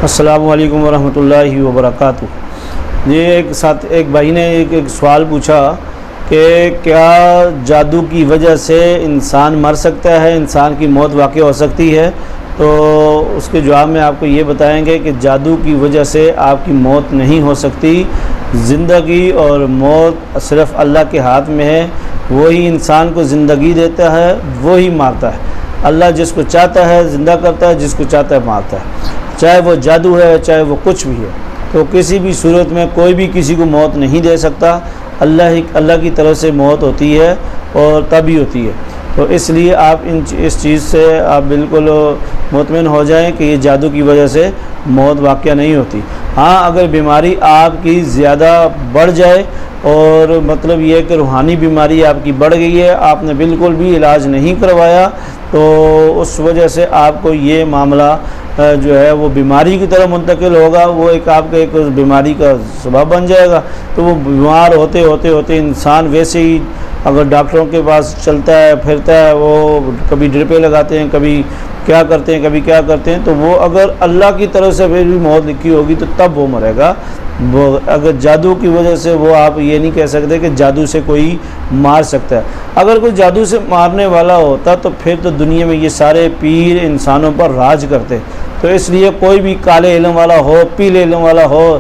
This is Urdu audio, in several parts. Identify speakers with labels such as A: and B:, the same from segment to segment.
A: السلام علیکم ورحمۃ اللہ وبرکاتہ۔ یہ ایک بھائی نے ایک سوال پوچھا کہ کیا جادو کی وجہ سے انسان مر سکتا ہے، انسان کی موت واقع ہو سکتی ہے؟ تو اس کے جواب میں آپ کو یہ بتائیں گے کہ جادو کی وجہ سے آپ کی موت نہیں ہو سکتی۔ زندگی اور موت صرف اللہ کے ہاتھ میں ہے، وہی انسان کو زندگی دیتا ہے، وہی مارتا ہے۔ اللہ جس کو چاہتا ہے زندہ کرتا ہے، جس کو چاہتا ہے مارتا ہے، چاہے وہ جادو ہے چاہے وہ کچھ بھی ہے۔ تو کسی بھی صورت میں کوئی بھی کسی کو موت نہیں دے سکتا، اللہ کی طرف سے موت ہوتی ہے اور تبھی ہوتی ہے۔ تو اس لیے آپ اس چیز سے آپ بالکل مطمئن ہو جائیں کہ یہ جادو کی وجہ سے موت واقع نہیں ہوتی۔ ہاں، اگر بیماری آپ کی زیادہ بڑھ جائے اور مطلب یہ کہ روحانی بیماری آپ کی بڑھ گئی ہے، آپ نے بالکل بھی علاج نہیں کروایا، تو اس وجہ سے آپ کو یہ معاملہ جو ہے وہ بیماری کی طرف منتقل ہوگا، وہ آپ کے ایک بیماری کا سبب بن جائے گا۔ تو وہ بیمار ہوتے ہوتے ہوتے انسان ویسے ہی اگر ڈاکٹروں کے پاس چلتا ہے پھرتا ہے، وہ کبھی ڈرپیں لگاتے ہیں، کبھی کیا کرتے ہیں، کبھی کیا کرتے ہیں، تو وہ اگر اللہ کی طرف سے پھر بھی موت لکھی ہوگی تو تب وہ مرے گا۔ وہ اگر جادو کی وجہ سے وہ آپ یہ نہیں کہہ سکتے کہ جادو سے کوئی مار سکتا ہے۔ اگر کوئی جادو سے مارنے والا ہوتا تو پھر تو دنیا میں یہ سارے پیر انسانوں پر راج کرتے۔ تو اس لیے کوئی بھی کالے علم والا ہو، پیلے علم والا ہو،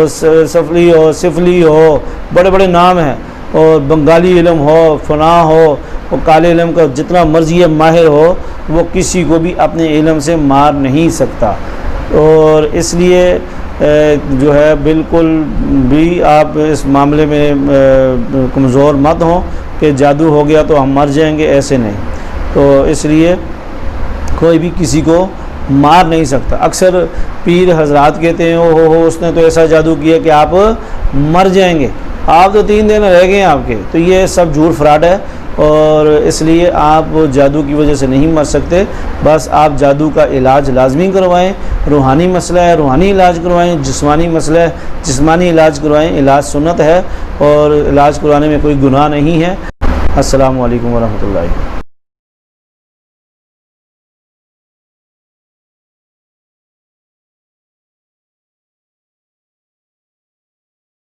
A: سفلی ہو، سفلی ہو، بڑے بڑے نام ہیں، اور بنگالی علم ہو، فلاں ہو، وہ کالے علم کا جتنا مرضی ماہر ہو، وہ کسی کو بھی اپنے علم سے مار نہیں سکتا۔ اور اس لیے جو ہے بالکل بھی آپ اس معاملے میں کمزور مت ہوں کہ جادو ہو گیا تو ہم مر جائیں گے، ایسے نہیں۔ تو اس لیے کوئی بھی کسی کو مار نہیں سکتا۔ اکثر پیر حضرات کہتے ہیں ہو اس نے تو ایسا جادو کیا کہ آپ مر جائیں گے، آپ تو 3 دن رہ گئے ہیں آپ کے۔ تو یہ سب جھوٹ فراڈ ہے، اور اس لیے آپ جادو کی وجہ سے نہیں مر سکتے۔ بس آپ جادو کا علاج لازمی کروائیں۔ روحانی مسئلہ ہے روحانی علاج کروائیں، جسمانی مسئلہ ہے جسمانی علاج کروائیں۔ علاج سنت ہے اور علاج کروانے میں کوئی گناہ نہیں ہے۔ السلام علیکم ورحمۃ اللہ۔